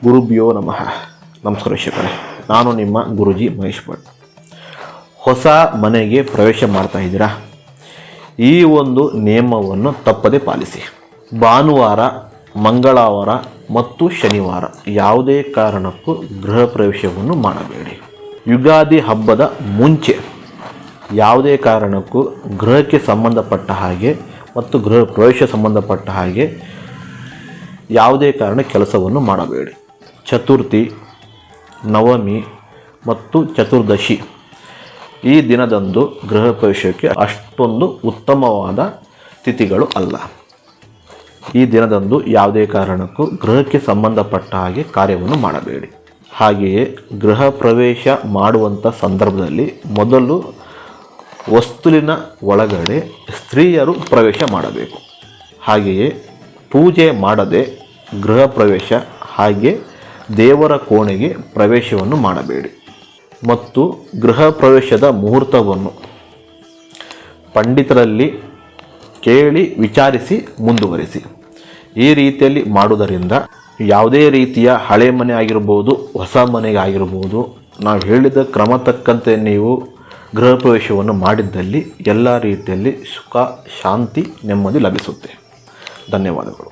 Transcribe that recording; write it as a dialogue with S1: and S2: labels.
S1: ಗುರುಭ್ಯೋ ನಮಃ. ನಮಸ್ಕಾರ ವೀಕ್ಷಕರೇ, ನಾನು ನಿಮ್ಮ ಗುರುಜಿ ಮಹೇಶ್ ಭಟ್. ಹೊಸ ಮನೆಗೆ ಪ್ರವೇಶ ಮಾಡ್ತಾ ಇದ್ದೀರಾ? ಈ ಒಂದು ನಿಯಮವನ್ನು ತಪ್ಪದೆ ಪಾಲಿಸಿ. ಭಾನುವಾರ, ಮಂಗಳವಾರ ಮತ್ತು ಶನಿವಾರ ಯಾವುದೇ ಕಾರಣಕ್ಕೂ ಗೃಹ ಪ್ರವೇಶವನ್ನು ಮಾಡಬೇಡಿ. ಯುಗಾದಿ ಹಬ್ಬದ ಮುಂಚೆ ಯಾವುದೇ ಕಾರಣಕ್ಕೂ ಗೃಹಕ್ಕೆ ಸಂಬಂಧಪಟ್ಟ ಹಾಗೆ ಮತ್ತು ಗೃಹ ಪ್ರವೇಶ ಸಂಬಂಧಪಟ್ಟ ಹಾಗೆ ಯಾವುದೇ ಕಾರಣ ಕೆಲಸವನ್ನು ಮಾಡಬೇಡಿ. ಚತುರ್ಥಿ, ನವಮಿ ಮತ್ತು ಚತುರ್ದಶಿ ಈ ದಿನದಂದು ಗೃಹ ಪ್ರವೇಶಕ್ಕೆ ಅಷ್ಟೊಂದು ಉತ್ತಮವಾದ ತಿಥಿಗಳು ಅಲ್ಲ. ಈ ದಿನದಂದು ಯಾವುದೇ ಕಾರಣಕ್ಕೂ ಗೃಹಕ್ಕೆ ಸಂಬಂಧಪಟ್ಟ ಹಾಗೆ ಕಾರ್ಯವನ್ನು ಮಾಡಬೇಡಿ. ಹಾಗೆಯೇ ಗೃಹ ಪ್ರವೇಶ ಮಾಡುವಂಥ ಸಂದರ್ಭದಲ್ಲಿ ಮೊದಲು ವಸ್ತುವಿನ ಒಳಗಡೆ ಸ್ತ್ರೀಯರು ಪ್ರವೇಶ ಮಾಡಬೇಕು. ಹಾಗೆಯೇ ಪೂಜೆ ಮಾಡದೆ ಗೃಹ ಪ್ರವೇಶ ಹಾಗೆ ದೇವರ ಕೋಣೆಗೆ ಪ್ರವೇಶವನ್ನು ಮಾಡಬೇಡಿ. ಮತ್ತು ಗೃಹ ಪ್ರವೇಶದ ಮುಹೂರ್ತವನ್ನು ಪಂಡಿತರಲ್ಲಿ ಕೇಳಿ ವಿಚಾರಿಸಿ ಮುಂದುವರಿಸಿ. ಈ ರೀತಿಯಲ್ಲಿ ಮಾಡುವುದರಿಂದ ಯಾವುದೇ ರೀತಿಯ ಹಳೆ ಮನೆ ಆಗಿರ್ಬೋದು, ಹೊಸ ಮನೆಗೆ ಆಗಿರ್ಬೋದು, ನಾವು ಹೇಳಿದ ಕ್ರಮ ತಕ್ಕಂತೆ ನೀವು ಗೃಹ ಪ್ರವೇಶವನ್ನು ಮಾಡಿದ್ದಲ್ಲಿ ಎಲ್ಲ ರೀತಿಯಲ್ಲಿ ಸುಖ, ಶಾಂತಿ, ನೆಮ್ಮದಿ ಲಭಿಸುತ್ತೆ. ಧನ್ಯವಾದಗಳು.